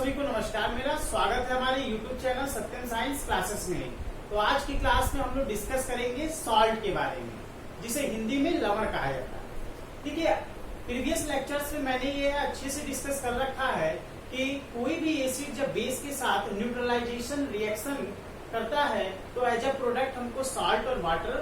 सभी को नमस्कार। मेरा स्वागत है हमारे YouTube चैनल सत्यम साइंस क्लासेस में। तो आज की क्लास में हम लोग डिस्कस करेंगे सॉल्ट के बारे में, जिसे हिंदी में लवण कहा जाता है। ठीक है, प्रीवियस लेक्चर्स में मैंने ये अच्छे से डिस्कस कर रखा है कि कोई भी एसिड जब बेस के साथ न्यूट्रलाइजेशन रिएक्शन करता है तो एज अ प्रोडक्ट हमको सॉल्ट और वाटर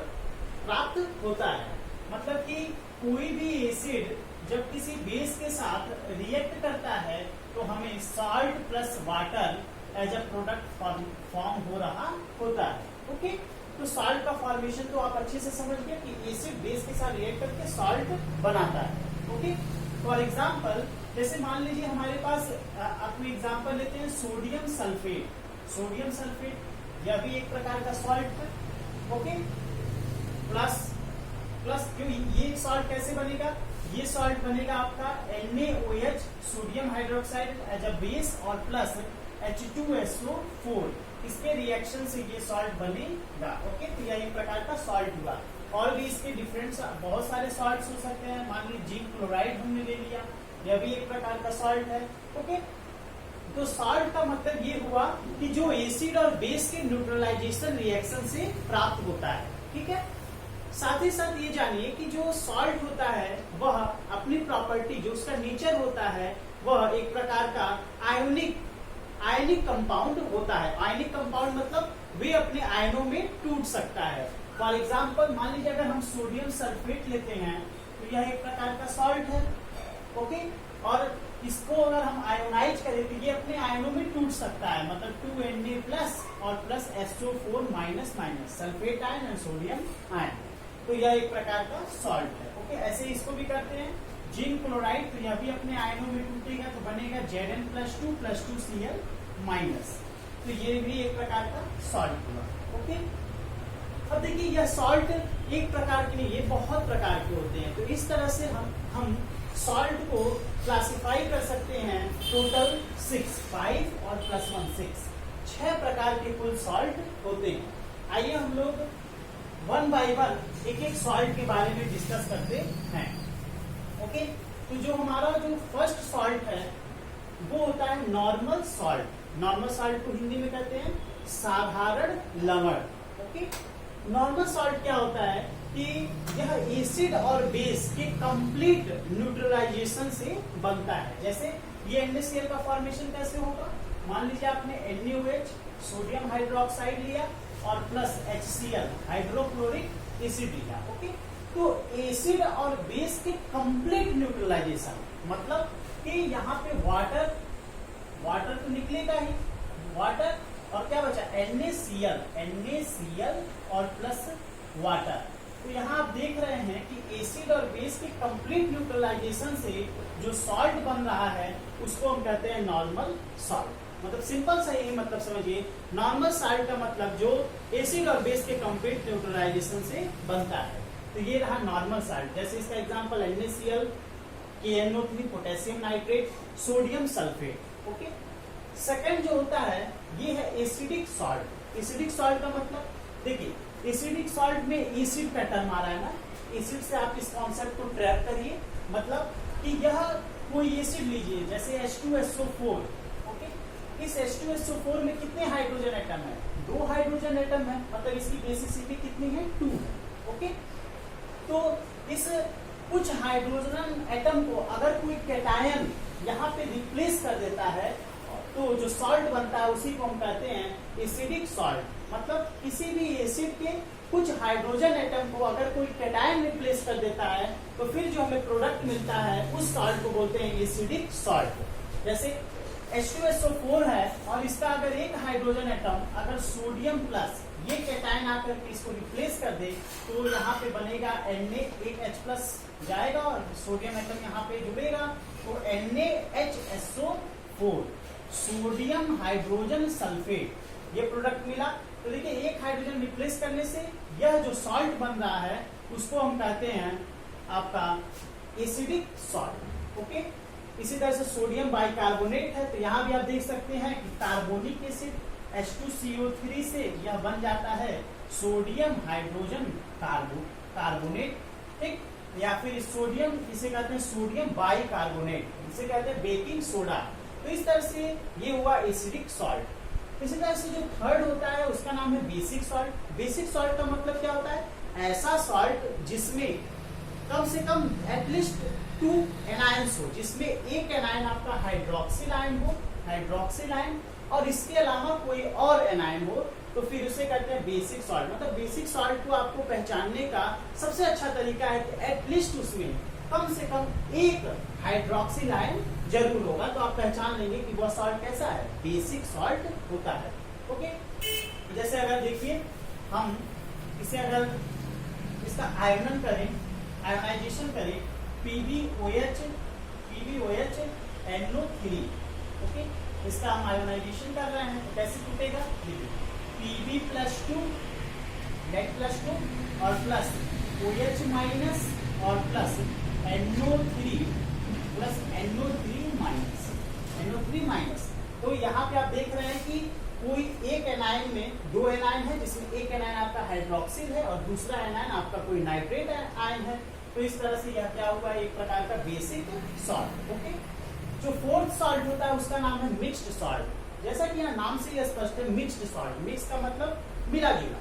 प्राप्त होता है। मतलब कि कोई भी एसिड जब किसी बेस के साथ रिएक्ट करता है तो हमें salt plus water as a product form हो रहा होता है। ओके, तो सॉल्ट का फॉर्मेशन तो आप अच्छे से समझ गए कि एसिड बेस के साथ रिएक्ट करके सॉल्ट बनाता है। ओके, फॉर एग्जांपल जैसे मान लीजिए हमारे पास अपने एग्जांपल लेते हैं सोडियम सल्फेट। सोडियम सल्फेट यह भी एक प्रकार का सॉल्ट है। ओके, प्लस क्यों ये सॉल्ट कैसे बनेगा? ये सॉल्ट बनेगा आपका NaOH sodium hydroxide as a base और प्लस H2SO4। इसके रिएक्शन से ये सॉल्ट बनेगा। ओके, तो यह एक प्रकार का सॉल्ट हुआ। और भी इसके डिफरेंट बहुत सारे सॉल्ट्स हो सकते हैं। मान लीजिए जिंक क्लोराइड हमने ले लिया, यह भी एक प्रकार का सॉल्ट है। ओके, तो सॉल्ट का मतलब ये हुआ कि जो एसिड और बेस के न्यूट्रलाइजेशन रिएक्शन से प्राप्त होता है। ठीक है, साथ ही साथ ये जानिए कि जो सॉल्ट होता है वह अपनी प्रॉपर्टी, जो उसका नेचर होता है, वह एक प्रकार का आयनिक कंपाउंड होता है। आयनिक कंपाउंड मतलब वे अपने आयनों में टूट सकता है। फॉर एग्जांपल मान लीजिए अगर हम सोडियम सल्फेट लेते हैं तो यह एक प्रकार का सॉल्ट है। ओके, और इसको अगर हम आयोनाइज करें तो ये अपने आयनों में टूट सकता है। मतलब 2Na प्लस और plus SO4 minus minus, sulphate ion and sodium ion. तो यह एक प्रकार का सॉल्ट है। ओके, ऐसे इसको भी करते हैं जिंक क्लोराइड, तो यह भी अपने आयनों में टूटेगा तो बनेगा Zn+2 + 2Cl माइनस। तो ये भी एक प्रकार का सॉल्ट हुआ। ओके, अब देखिए यह सॉल्ट एक प्रकार के नहीं, ये बहुत प्रकार के होते हैं। तो इस तरह से हम सॉल्ट को क्लासिफाई कर सकते हैं। टोटल 5 और +1 6 प्रकार के कुल सॉल्ट होते हैं। आइए हम लोग वन बाय वन एक एक सॉल्ट के बारे में डिस्कस करते हैं। ओके, तो जो हमारा जो फर्स्ट सॉल्ट है वो होता है नॉर्मल सॉल्ट। नॉर्मल सॉल्ट को हिंदी में कहते हैं साधारण लवण। ओके, नॉर्मल सॉल्ट क्या होता है कि यह एसिड और बेस के कंप्लीट न्यूट्रलाइजेशन से बनता है। जैसे ये NaCl का फॉर्मेशन कैसे होगा? मान लीजिए आपने NaOH सोडियम हाइड्रोक्साइड लिया और प्लस HCl हाइड्रोक्लोरिक एसिड लिया। ओके, तो एसिड और बेस के कंप्लीट न्यूट्रलाइजेशन मतलब कि यहाँ पे वाटर तो निकलेगा ही, वाटर और क्या बचा? NaCl और प्लस वाटर। तो यहाँ आप देख रहे हैं कि एसिड और बेस के कंप्लीट न्यूट्रलाइजेशन से जो सॉल्ट बन रहा है उसको हम कहते हैं नॉर्मल सॉल्ट। मतलब सिंपल सा यही मतलब समझिए, नॉर्मल सॉल्ट का मतलब जो एसिड और बेस के कंप्लीट न्यूट्रलाइजेशन से बनता है। तो ये रहा नॉर्मल सॉल्ट। जैसे इसका example NaCl, KNO3, potassium nitrate, sodium sulphate. Okay, second जो होता है ये है एसिडिक सॉल्ट। एसिडिक सॉल्ट का मतलब देखिए, एसिडिक सॉल्ट में एसिड का टर्म आ रहा है ना, एसिड से आप इस कॉन्सेप्ट को ट्रैक करिए। मतलब कि यह कोई एसिड लीजिए जैसे H2SO4। इस H2SO4 में कितने हाइड्रोजन एटम है? 2 हाइड्रोजन एटम है। मतलब इसकी बेसिसिटी कितनी है? 2 है। ओके, तो इस कुछ हाइड्रोजन एटम को अगर कोई कैटायन यहाँ पे रिप्लेस कर देता है तो जो सॉल्ट बनता है उसी को हम कहते हैं एसिडिक सॉल्ट। मतलब किसी भी एसिड के कुछ हाइड्रोजन एटम को अगर कोई कैटायन रिप्लेस कर देता है तो फिर जो हमें प्रोडक्ट मिलता है उस सॉल्ट को बोलते हैं एसिडिक सॉल्ट। जैसे H2SO4 है और इसका अगर एक हाइड्रोजन एटम अगर सोडियम प्लस ये कैटायन आकर के इसको रिप्लेस कर दे तो यहाँ पे बनेगा Na, एक H प्लस जाएगा और सोडियम एटम यहाँ पे जुड़ेगा तो NaHSO4 सोडियम हाइड्रोजन सल्फेट ये प्रोडक्ट मिला। तो देखिए एक हाइड्रोजन रिप्लेस करने से यह जो सॉल्ट बन रहा है उसको हम कहते हैं आपका एसिडिक सॉल्ट। ओके, इसी तरह से सोडियम बाइकार्बोनेट है। तो यहाँ भी आप देख सकते हैं कि कार्बोनिक एसिड H2CO3 से यह बन जाता है सोडियम हाइड्रोजन कार्बोनेट। ठीक, या फिर सोडियम, इसे कहते हैं सोडियम बाइकार्बोनेट, इसे कहते हैं बेकिंग सोडा। तो तो इस तरह से ये हुआ एसिडिक सॉल्ट। इसी तरह से जो थर्ड होता है उसका नाम है बेसिक सॉल्ट। बेसिक सॉल्ट का मतलब क्या होता है? ऐसा सॉल्ट जिसमें कम से कम एटलीस्ट 2 एनायंस हो, जिसमें एक एनायन आपका हाइड्रोक्सिल आयन हो, हाइड्रोक्सिल आयन, और इसके अलावा कोई और एनायन हो, तो फिर उसे कहते हैं बेसिक सॉल्ट। मतलब बेसिक सॉल्ट को आपको पहचानने का सबसे अच्छा तरीका है कि एटलीस्ट उसमें कम से कम एक हाइड्रोक्सिल आयन जरूर होगा, तो आप पहचान लेंगे कि वह सॉल्ट कैसा है, बेसिक सॉल्ट होता है। ओके, जैसे अगर देखिए हम इसे अगर इसका आयनन करें, आयोनाइजेशन करें, PbOH NO3, ओके, इसका हम आयोनाइजेशन कर रहे हैं, तो कैसे टूटेगा? Pb+2 नेट+2 और प्लस OH माइनस और plus NO3 plus NO3 minus. तो यहाँ पे आप देख रहे हैं कि कोई एक एनायन में 2 एनायन है, जिसमें एक एनायन आपका हाइड्रोक्सिल है और दूसरा एनायन आपका कोई नाइट्रेट आयन है। तो इस तरह से यह क्या हुआ, एक प्रकार का बेसिक सॉल्ट। ओके, जो फोर्थ सॉल्ट होता है उसका नाम है मिक्स्ड सॉल्ट। जैसा कि यहाँ नाम से यह स्पष्ट है, मिक्स्ड सॉल्ट। मिक्स का मतलब मिला जुला,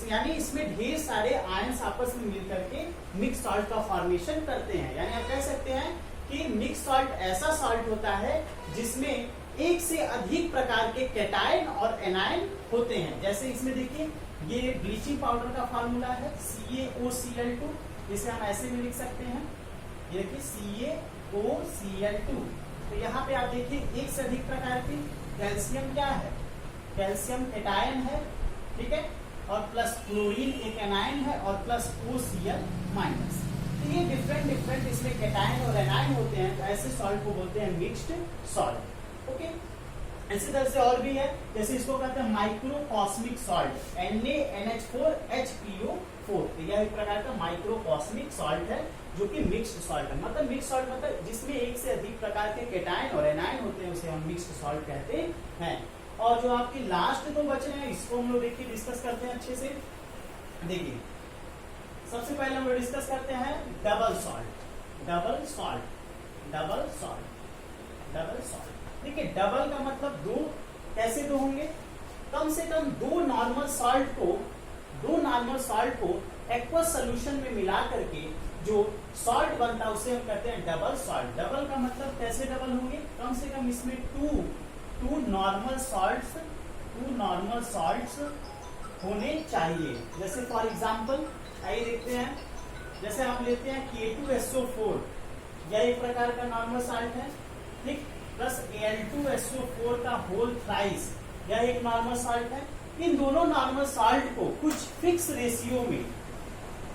यानी इसमें ढेर सारे आयंस आपस में मिल करके मिक्स सॉल्ट का फॉर्मेशन करते हैं। यानी आप कह सकते हैं कि मिक्स सॉल्ट ऐसा सॉल्ट होता है जिसमें एक से अधिक प्रकार के कैटायन और एनायन होते हैं। जैसे इसमें देखिए, ये ब्लीचिंग पाउडर का फार्मूला है CaOCl2, जिसे हम ऐसे भी लिख सकते हैं, ये देखिए CaOCl2। तो यहाँ पे आप देखिए एक से अधिक प्रकार की, कैल्शियम क्या है, कैल्शियम कैटायन है, ठीक है, और प्लस क्लोरीन एक एनायन है और प्लस OCl माइनस। तो ये डिफरेंट इसमें कैटायन और एनायन होते हैं, तो ऐसे सॉल्ट को बोलते हैं मिक्स्ड सॉल्ट। ओके, इसी तरह से और भी है, जैसे इसको कहते हैं माइक्रोकॉस्मिक सॉल्ट, NaNH4HPO4। तो यह एक प्रकार का माइक्रोकॉस्मिक सॉल्ट है जो कि मिक्स्ड सॉल्ट है। मतलब मिक्स्ड सॉल्ट मतलब जिसमें एक से अधिक प्रकार के कैटायन और एनायन होते हैं, उसे हम मिक्स्ड सॉल्ट कहते हैं। और जो आपकी लास्ट 2 बचे हैं, इसको हम लोग देखिए डिस्कस करते हैं अच्छे से। देखिए सबसे पहले हम लोग डिस्कस करते हैं double salt. Double salt, double salt, double salt. देखिए डबल का मतलब 2, कैसे 2 होंगे? कम से कम 2 नॉर्मल सॉल्ट को एक्वस सोल्यूशन में मिला करके जो सॉल्ट बनता है उसे हम कहते हैं डबल सॉल्ट। डबल का मतलब कैसे डबल होंगे? कम से कम इसमें 2 नॉर्मल सॉल्ट्स होने चाहिए। जैसे फॉर एग्जांपल आइए देखते हैं, जैसे हम लेते हैं K2SO4, यह एक प्रकार का नॉर्मल सॉल्ट है, ठीक, प्लस Al2SO4 का होल थ्राइस, यह एक नॉर्मल सॉल्ट है। इन दोनों नॉर्मल सॉल्ट को कुछ फिक्स रेशियो में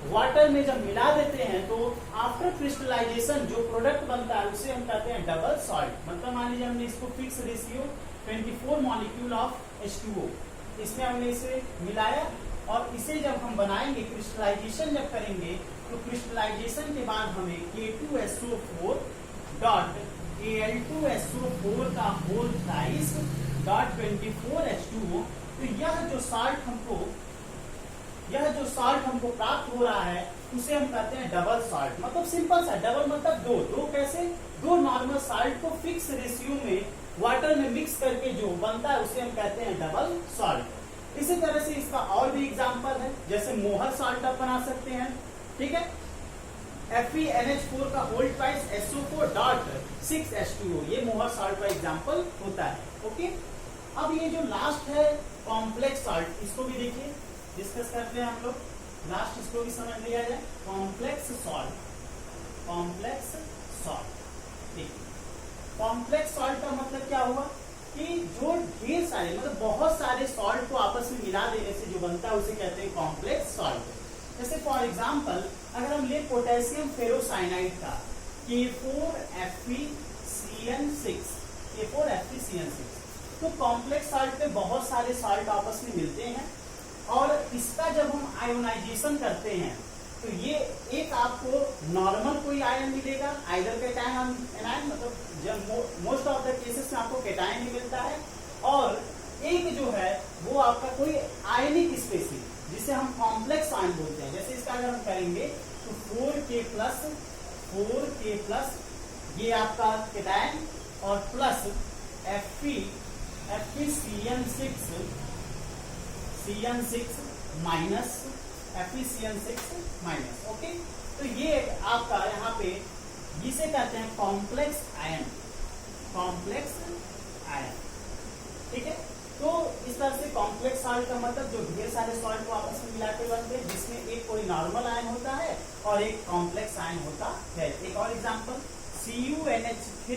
वाटर में जब मिला देते हैं तो आफ्टर क्रिस्टलाइजेशन जो प्रोडक्ट बनता है उसे हम कहते हैं डबल सॉल्ट। मतलब मान लीजिए हमने इसको fix ratio 24 molecule of H2O, इसमें हमने इसे मिलाया और इसे जब हम बनाएंगे, क्रिस्टलाइजेशन जब करेंगे, तो क्रिस्टलाइजेशन के बाद हमें K2SO4 डॉट Al2SO4 का होल थ्राइस डॉट 24 H2O। तो यह जो सॉल्ट हमको प्राप्त हो रहा है उसे हम कहते हैं डबल सॉल्ट। मतलब सिंपल सा, डबल मतलब 2 कैसे? 2 नॉर्मल सॉल्ट को फिक्स रेशियो में वाटर में मिक्स करके जो बनता है उसे हम कहते हैं डबल सॉल्ट। इसी तरह से इसका और भी एग्जांपल है, जैसे मोहर सॉल्ट आप बना सकते हैं, ठीक है, FeNH4 का whole twice SO4 dot 6 H2O, ये मोहर सॉल्ट का एग्जांपल होता है। ओके, अब ये जो लास्ट है कॉम्प्लेक्स सॉल्ट, इसको भी देखिए डिस्कस करते हैं हम लोग, लास्ट इसको भी समझ लिया जाए। कॉम्प्लेक्स सॉल्ट, कॉम्प्लेक्स सॉल्ट, ठीक, कॉम्प्लेक्स सॉल्ट का मतलब क्या हुआ कि जो ढेर सारे मतलब बहुत सारे सॉल्ट को आपस में मिला देने से जो बनता है उसे कहते हैं कॉम्प्लेक्स सॉल्ट। जैसे फॉर एग्जांपल अगर हम ले पोटेशियम फेरोसाइनाइड का K4FeCN6, तो कॉम्प्लेक्स सॉल्ट में बहुत सारे सॉल्ट आपस में मिलते हैं और इसका जब हम आयोनाइजेशन करते हैं तो ये एक आपको नॉर्मल कोई आयन मिलेगा, आइदर कैटायन एनायन, मतलब जब मोस्ट ऑफ द केसेस में आपको कैटायन ही मिलता है, और एक जो है वो आपका कोई आयनिक स्पेसीज जिसे हम कॉम्प्लेक्स आयन बोलते हैं। जैसे इसका अगर हम करेंगे तो 4K प्लस ये आपका कैटायन और plus FeCN6 minus FeCN6 minus. Okay, तो ये आपका यहाँ पे जिसे कहते हैं कॉम्प्लेक्स आयन, कॉम्प्लेक्स आयन। ठीक है, तो इस तरह से कॉम्प्लेक्स सॉल्ट का मतलब जो ढेर सारे सॉल्ट को आपस में मिला के बनते हैं, जिसमें एक कोई नॉर्मल आयन होता है और एक कॉम्प्लेक्स आयन होता है। एक और एग्जांपल CuNH3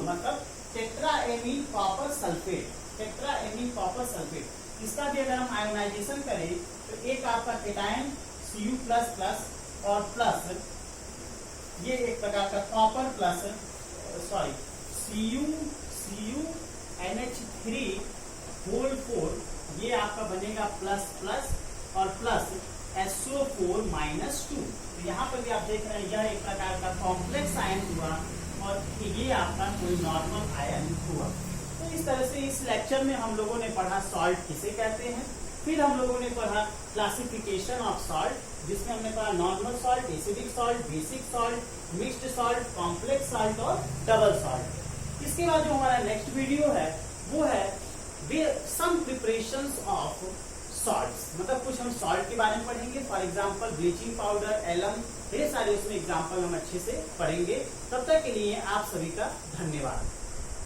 मतलब tetraammine copper sulphate, tetraammine copper sulphate. इसका भी अगर हम आयोनाइजेशन करें तो एक आपका केटायन Cu++ और प्लस ये एक प्रकार का कॉपर प्लस CuNH3 ये आपका बनेगा प्लस प्लस और प्लस SO4 -2। तो यहाँ पर भी आप देख रहे हैं यह एक प्रकार का कॉम्प्लेक्स आयन हुआ और ये आपका कोई नॉर्मल आयन हुआ। तो इस तरह से इस लेक्चर में हम लोगों ने पढ़ा सॉल्ट किसे कहते हैं, फिर हम लोगों ने पढ़ा क्लासिफिकेशन ऑफ सॉल्ट, जिसमें हमने पढ़ा normal salt, acidic salt, basic salt, mixed salt, complex salt और डबल सॉल्ट। इसके बाद जो हमारा नेक्स्ट वीडियो है वो है सम प्रिपरेशंस ऑफ सॉल्ट्स, मतलब कुछ हम सॉल्ट के बारे में पढ़ेंगे। For example bleaching powder, alum, ढेर सारे उसमें एग्जांपल हम अच्छे से पढ़ेंगे। तब तक के लिए आप सभी का धन्यवाद।